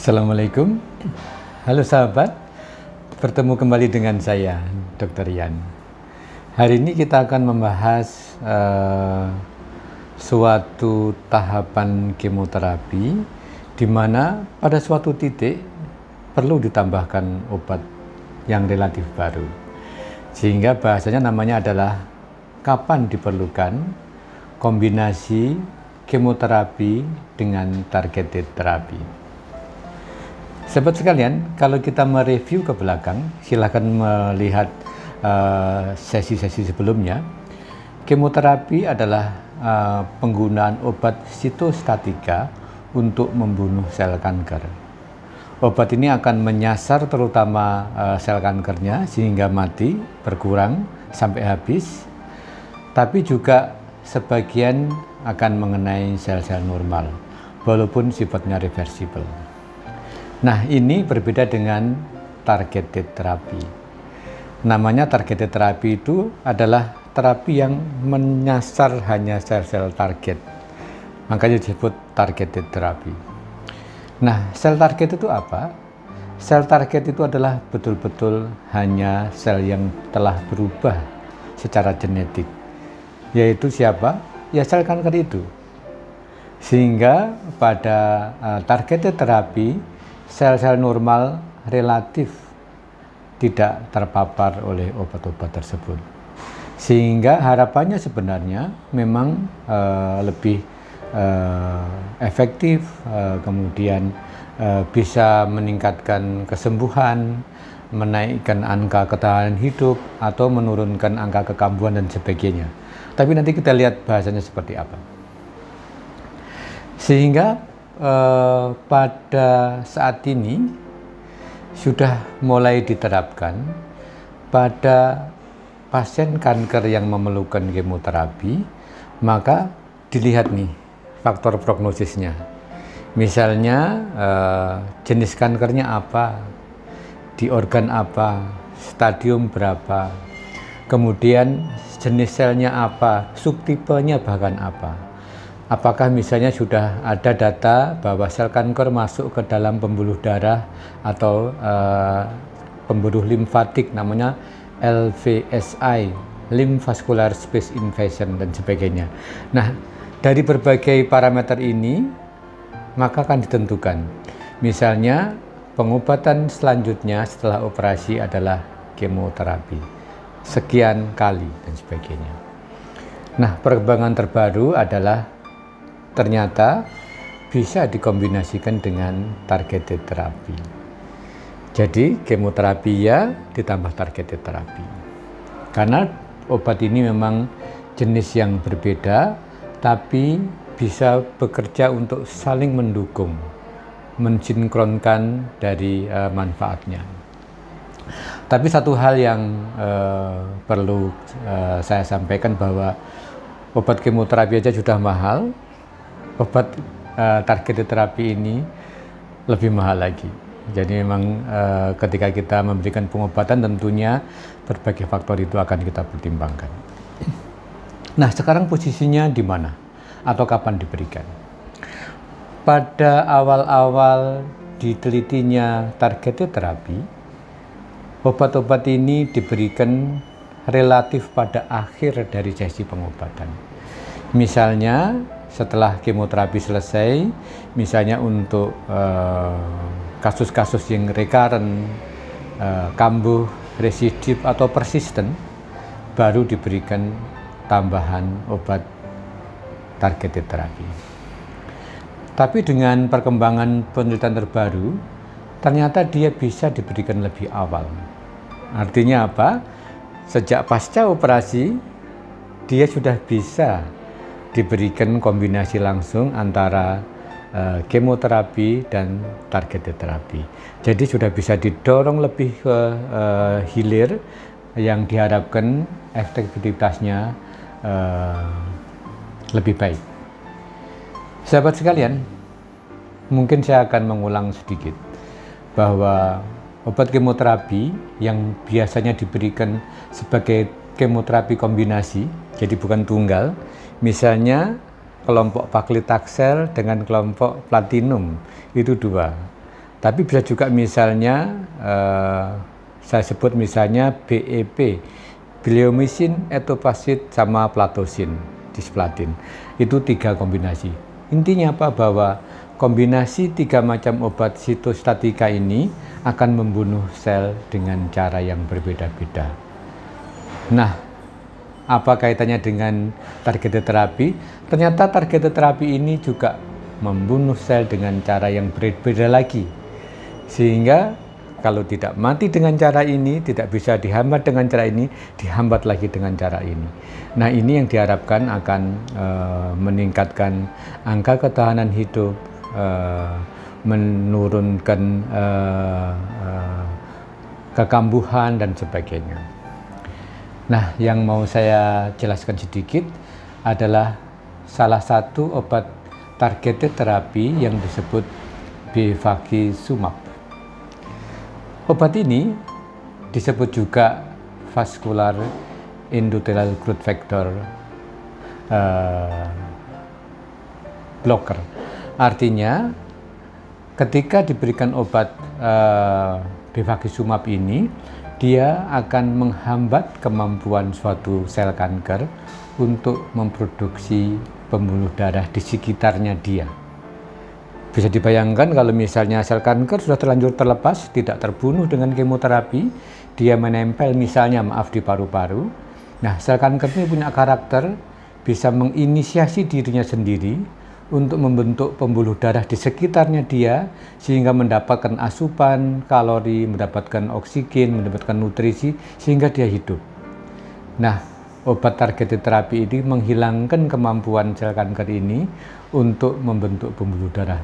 Assalamualaikum, halo sahabat, bertemu kembali dengan saya, Dr. Yan. Hari ini kita akan membahas suatu tahapan kemoterapi di mana pada suatu titik perlu ditambahkan obat yang relatif baru. Sehingga bahasanya namanya adalah kapan diperlukan kombinasi kemoterapi dengan targeted therapy. Sahabat sekalian, kalau kita mereview ke belakang, silakan melihat sesi-sesi sebelumnya. Kemoterapi adalah penggunaan obat sitostatika untuk membunuh sel kanker. Obat ini akan menyasar terutama sel kankernya sehingga mati, berkurang sampai habis, tapi juga sebagian akan mengenai sel-sel normal, walaupun sifatnya reversible. Nah, ini berbeda dengan targeted therapy. Namanya targeted therapy itu adalah terapi yang menyasar hanya sel-sel target. Makanya disebut targeted therapy. Nah, sel target itu apa? Sel target itu adalah betul-betul hanya sel yang telah berubah secara genetik. Yaitu siapa? Ya sel kanker itu. Sehingga pada targeted therapy, sel-sel normal relatif tidak terpapar oleh obat-obat tersebut. Sehingga harapannya sebenarnya memang lebih efektif, kemudian bisa meningkatkan kesembuhan, menaikkan angka ketahanan hidup, atau menurunkan angka kekambuhan dan sebagainya. Tapi nanti kita lihat bahasanya seperti apa. Sehingga pada saat ini sudah mulai diterapkan pada pasien kanker yang memerlukan kemoterapi, maka dilihat nih faktor prognosisnya. Misalnya jenis kankernya apa, di organ apa, stadium berapa, kemudian jenis selnya apa, subtipenya bahkan apa. Apakah misalnya sudah ada data bahwa sel kanker masuk ke dalam pembuluh darah atau pembuluh limfatik, namanya LVSI, Lymph Vascular Space Invasion dan sebagainya. Nah, dari berbagai parameter ini maka akan ditentukan. Misalnya pengobatan selanjutnya setelah operasi adalah kemoterapi sekian kali dan sebagainya. Nah, perkembangan terbaru adalah ternyata bisa dikombinasikan dengan targeted therapy. Jadi kemoterapi ya ditambah targeted therapy. Karena obat ini memang jenis yang berbeda, tapi bisa bekerja untuk saling mendukung, mensinkronkan dari manfaatnya. Tapi satu hal yang perlu saya sampaikan bahwa obat kemoterapi aja sudah mahal, obat targeted therapy ini lebih mahal lagi. Jadi memang ketika kita memberikan pengobatan tentunya berbagai faktor itu akan kita pertimbangkan. Nah, sekarang posisinya di mana atau kapan diberikan? Pada awal-awal ditelitinya targeted therapy, obat-obat ini diberikan relatif pada akhir dari sesi pengobatan. Misalnya setelah kemoterapi selesai, misalnya untuk kasus-kasus yang recurrent, kambuh, residif atau persisten, baru diberikan tambahan obat targeted therapy. Tapi dengan perkembangan penelitian terbaru, ternyata dia bisa diberikan lebih awal. Artinya apa? Sejak pasca operasi, dia sudah bisa diberikan kombinasi langsung antara kemoterapi dan targeted therapy. Jadi sudah bisa didorong lebih ke hilir yang diharapkan efektivitasnya lebih baik. Sahabat sekalian, mungkin saya akan mengulang sedikit bahwa obat kemoterapi yang biasanya diberikan sebagai kemoterapi kombinasi, jadi bukan tunggal, misalnya kelompok paclitaxel dengan kelompok platinum, itu dua. Tapi bisa juga misalnya saya sebut misalnya BEP, bleomycin, etoposide sama platosin, cisplatin. Itu 3 kombinasi. Intinya apa? Bahwa kombinasi 3 macam obat sitostatika ini akan membunuh sel dengan cara yang berbeda-beda. Nah, apa kaitannya dengan targeted terapi? Ternyata targeted terapi ini juga membunuh sel dengan cara yang berbeda lagi. Sehingga kalau tidak mati dengan cara ini, tidak bisa dihambat dengan cara ini, dihambat lagi dengan cara ini. Nah, ini yang diharapkan akan meningkatkan angka ketahanan hidup, menurunkan kekambuhan dan sebagainya. Nah, yang mau saya jelaskan sedikit adalah salah satu obat targeted terapi yang disebut bevacizumab. Obat ini disebut juga vascular endothelial growth factor blocker. Artinya, ketika diberikan obat bevacizumab ini, dia akan menghambat kemampuan suatu sel kanker untuk memproduksi pembuluh darah di sekitarnya dia. Bisa dibayangkan kalau misalnya sel kanker sudah terlanjur terlepas, tidak terbunuh dengan kemoterapi, dia menempel misalnya di paru-paru. Nah, sel kanker ini punya karakter bisa menginisiasi dirinya sendiri untuk membentuk pembuluh darah di sekitarnya dia, sehingga mendapatkan asupan kalori, mendapatkan oksigen, mendapatkan nutrisi, sehingga dia hidup. Nah, obat targeted terapi ini menghilangkan kemampuan sel kanker ini untuk membentuk pembuluh darah.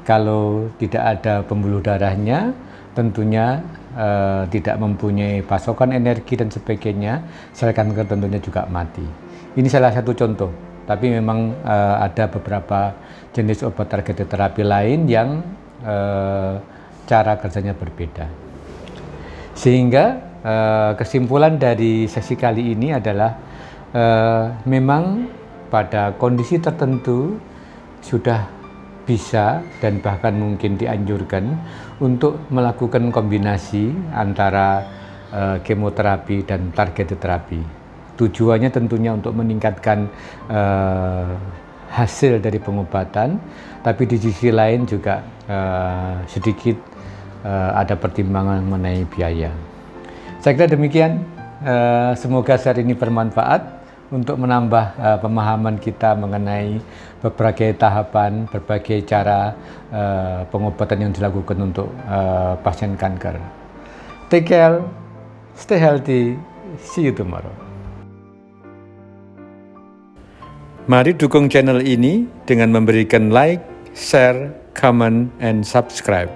Kalau tidak ada pembuluh darahnya, tentunya tidak mempunyai pasokan energi dan sebagainya, sel kanker tentunya juga mati. Ini salah satu contoh, tapi memang ada beberapa jenis obat targeted terapi lain yang cara kerjanya berbeda. Sehingga kesimpulan dari sesi kali ini adalah memang pada kondisi tertentu sudah bisa dan bahkan mungkin dianjurkan untuk melakukan kombinasi antara kemoterapi dan targeted terapi. Tujuannya tentunya untuk meningkatkan hasil dari pengobatan, tapi di sisi lain juga sedikit ada pertimbangan mengenai biaya. Saya kira demikian. Semoga share ini bermanfaat untuk menambah pemahaman kita mengenai berbagai tahapan, berbagai cara pengobatan yang dilakukan untuk pasien kanker. Take care, stay healthy, see you tomorrow. Mari dukung channel ini dengan memberikan like, share, comment, and subscribe.